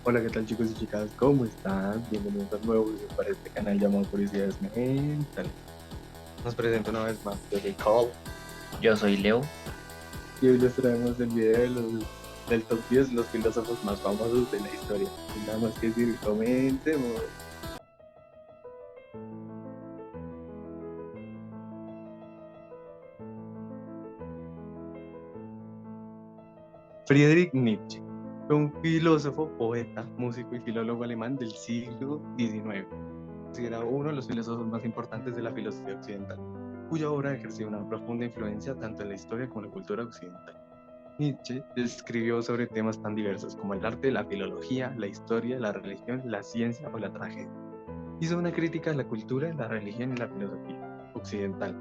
Hola, ¿qué tal chicos y chicas? ¿Cómo están? Bienvenidos a un nuevo video para este canal llamado Curiosidades Mentales. Nos presento una vez más, yo soy Cole Yo soy Leo. y hoy les traemos el video del top 10 los filósofos más famosos de la historia. Sin nada más que decir, comentemos. Friedrich Nietzsche fue un filósofo, poeta, músico y filólogo alemán del siglo XIX. Considerado uno de los filósofos más importantes de la filosofía occidental, cuya obra ejerció una profunda influencia tanto en la historia como en la cultura occidental. Nietzsche escribió sobre temas tan diversos como el arte, la filología, la historia, la religión, la ciencia o la tragedia. Hizo una crítica a la cultura, la religión y la filosofía occidental,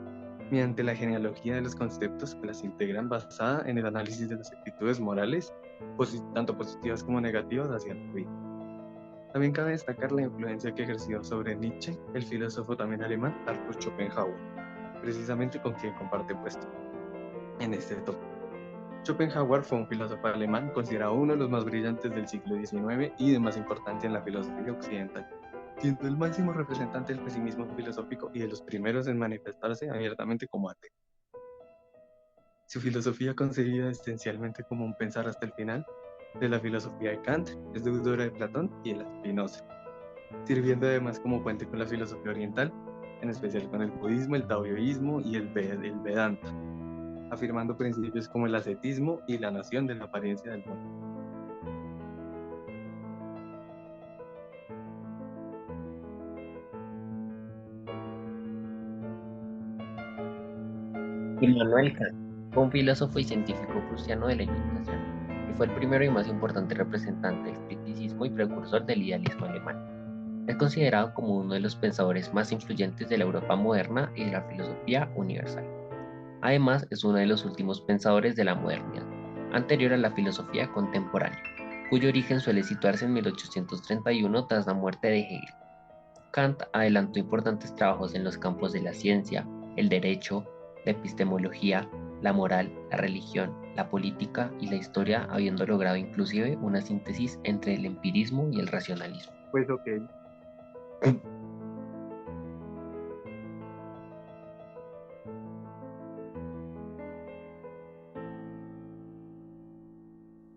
mediante la genealogía de los conceptos que las integran basada en el análisis de las actitudes morales, tanto positivas como negativas hacia la vida. También cabe destacar la influencia que ejerció sobre Nietzsche el filósofo también alemán Arthur Schopenhauer, precisamente con quien comparte puesto en este top. Schopenhauer fue un filósofo alemán considerado uno de los más brillantes del siglo XIX y de más importancia en la filosofía occidental, siendo el máximo representante del pesimismo filosófico y de los primeros en manifestarse abiertamente como ateo. Su filosofía, concebida esencialmente como un pensar hasta el final, de la filosofía de Kant, es deudora de Platón y de la Spinoza, sirviendo además como puente con la filosofía oriental, en especial con el budismo, el taoísmo y el Vedanta, afirmando principios como el ascetismo y la noción de la apariencia del mundo. Immanuel Kant fue un filósofo y científico prusiano de la Ilustración y fue el primero y más importante representante del criticismo y precursor del idealismo alemán. Es considerado como uno de los pensadores más influyentes de la Europa moderna y de la filosofía universal. Además, es uno de los últimos pensadores de la modernidad, anterior a la filosofía contemporánea, cuyo origen suele situarse en 1831 tras la muerte de Hegel. Kant adelantó importantes trabajos en los campos de la ciencia, el derecho, la epistemología, la moral, la religión, la política y la historia, habiendo logrado inclusive una síntesis entre el empirismo y el racionalismo. Pues ok,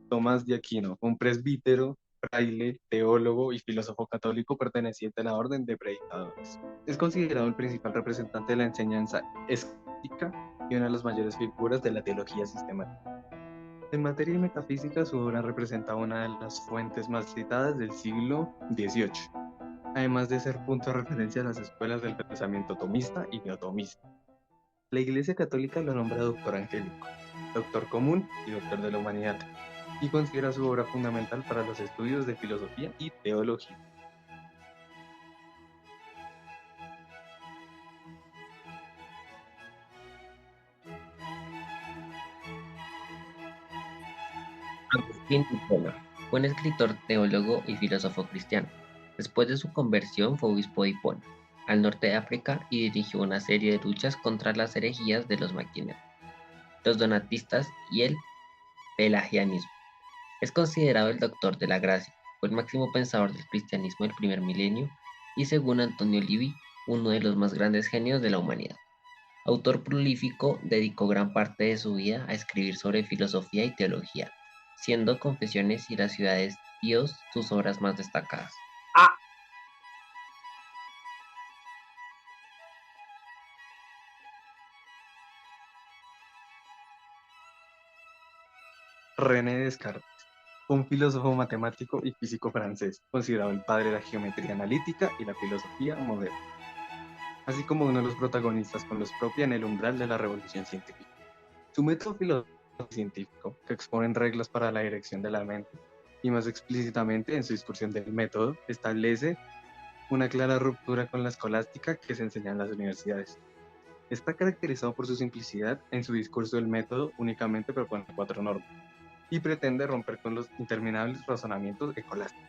Tomás de Aquino, un presbítero, fraile, teólogo y filósofo católico perteneciente a la Orden de Predicadores. Es considerado el principal representante de la enseñanza escéptica y una de las mayores figuras de la teología sistemática. En materia de metafísica, su obra representa una de las fuentes más citadas del siglo XVIII, además de ser punto de referencia a las escuelas del pensamiento tomista y neotomista. La Iglesia Católica lo nombra doctor angélico, doctor común y doctor de la humanidad, y considera su obra fundamental para los estudios de filosofía y teología. Agustín Hipona fue un escritor, teólogo y filósofo cristiano. Después de su conversión fue obispo de Hipona, al norte de África, y dirigió una serie de luchas contra las herejías de los maquineros, los donatistas y el pelagianismo. Es considerado el doctor de la gracia, fue el máximo pensador del cristianismo del primer milenio y, según Antonio Livi, uno de los más grandes genios de la humanidad. Autor prolífico, dedicó gran parte de su vida a escribir sobre filosofía y teología, siendo Confesiones y la ciudad de Dios sus obras más destacadas. René Descartes, un filósofo matemático y físico francés, considerado el padre de la geometría analítica y la filosofía moderna, así como uno de los protagonistas con los propia en el umbral de la revolución científica. Su método filosófico científico, que expone reglas para la dirección de la mente, y más explícitamente en su discusión del método, establece una clara ruptura con la escolástica que se enseña en las universidades. Está caracterizado por su simplicidad en su discurso del método, únicamente propone cuatro normas, y pretende romper con los interminables razonamientos escolásticos.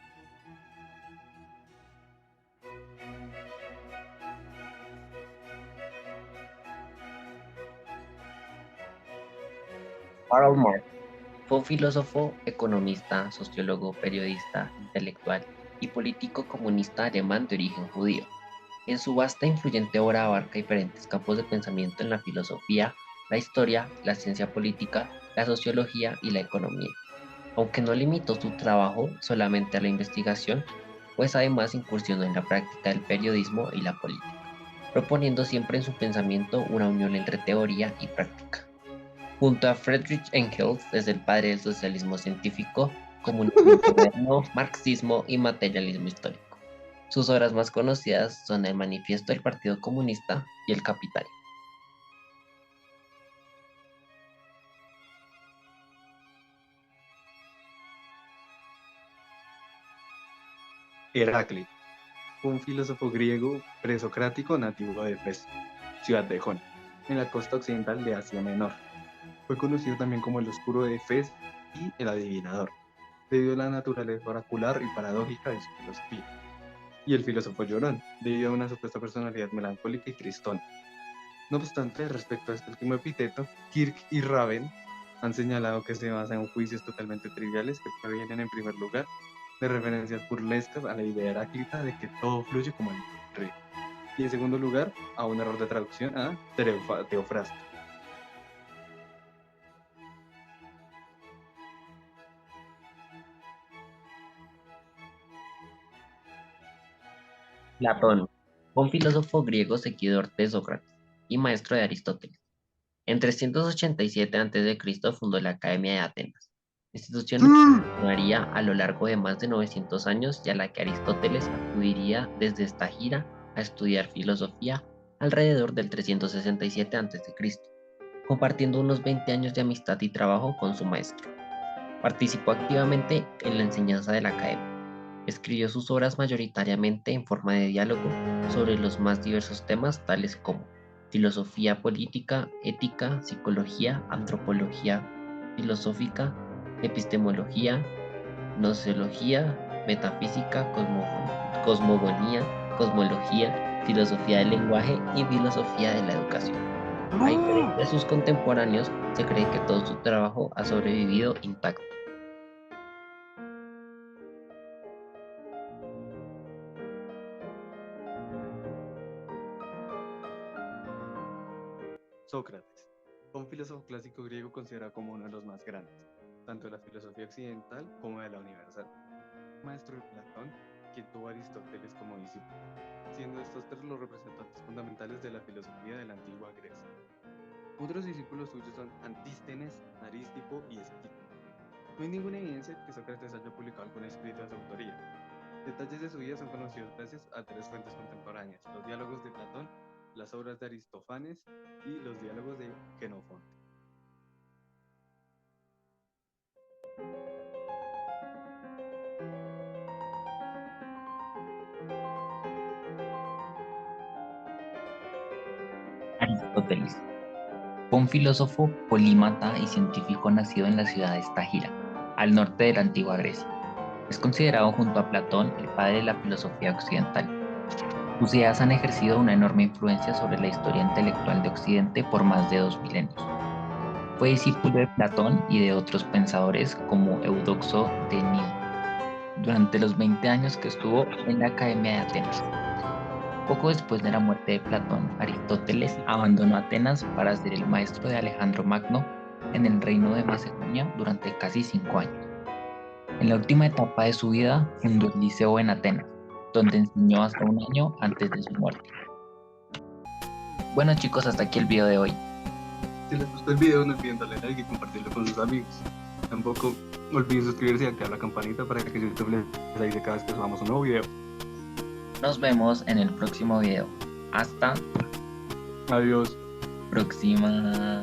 Karl Marx Fue un filósofo, economista, sociólogo, periodista, intelectual y político comunista alemán de origen judío. En su vasta e influyente obra abarca diferentes campos de pensamiento en la filosofía, la historia, la ciencia política, la sociología y la economía, aunque no limitó su trabajo solamente a la investigación, pues además incursionó en la práctica del periodismo y la política, proponiendo siempre en su pensamiento una unión entre teoría y práctica. Junto a Friedrich Engels es el padre del socialismo científico, comunismo moderno, marxismo y materialismo histórico. Sus obras más conocidas son el Manifiesto del Partido Comunista y El Capital. Heráclito fue un filósofo griego presocrático nativo de Efeso, ciudad de Jona, en la costa occidental de Asia Menor. Fue conocido también como el oscuro de Efes y el adivinador, debido a la naturaleza oracular y paradójica de su filosofía. Y el filósofo llorón, debido a una supuesta personalidad melancólica y tristona. No obstante, respecto a este último epíteto, Kirk y Raven han señalado que se basa en juicios totalmente triviales que provienen en primer lugar de referencias burlescas a la idea heráclita de que todo fluye como el río, y en segundo lugar a un error de traducción a Teofrasto. Platón, un filósofo griego seguidor de Sócrates y maestro de Aristóteles. En 387 a.C. fundó la Academia de Atenas, institución que continuaría a lo largo de más de 900 años y a la que Aristóteles acudiría desde esta gira a estudiar filosofía alrededor del 367 a.C., compartiendo unos 20 años de amistad y trabajo con su maestro. Participó activamente en la enseñanza de la academia. Escribió sus obras mayoritariamente en forma de diálogo sobre los más diversos temas tales como filosofía política, ética, psicología, antropología filosófica, epistemología, gnoseología, metafísica, cosmogonía, cosmología, filosofía del lenguaje y filosofía de la educación. A diferencia de sus contemporáneos, se cree que todo su trabajo ha sobrevivido intacto. Sócrates, un filósofo clásico griego considerado como uno de los más grandes, tanto de la filosofía occidental como de la universal. Maestro de Platón, quien tuvo a Aristóteles como discípulo, siendo estos tres los representantes fundamentales de la filosofía de la antigua Grecia. Otros discípulos suyos son Antístenes, Arístipo y Esquilo. No hay ninguna evidencia de que Sócrates haya publicado algún escrito de su autoría. Detalles de su vida son conocidos gracias a tres fuentes contemporáneas: los diálogos de Platón, las obras de Aristófanes y los diálogos de Xenofonte. Aristóteles fue un filósofo, polímata y científico nacido en la ciudad de Estágira, al norte de la antigua Grecia. Es considerado junto a Platón el padre de la filosofía occidental. Sus ideas han ejercido una enorme influencia sobre la historia intelectual de Occidente por más de 2 milenios. Fue discípulo de Platón y de otros pensadores como Eudoxo de Nilo durante los 20 años que estuvo en la Academia de Atenas. Poco después de la muerte de Platón, Aristóteles abandonó Atenas para ser el maestro de Alejandro Magno en el reino de Macedonia durante casi 5 años. En la última etapa de su vida fundó el Liceo en Atenas, donde enseñó hasta un año antes de su muerte. Bueno chicos, hasta aquí el video de hoy. Si les gustó el video, no olviden darle like y compartirlo con sus amigos. Tampoco olviden suscribirse y activar la campanita para que YouTube les avise cada vez que subamos un nuevo video. Nos vemos en el próximo video. Hasta Adiós. próxima.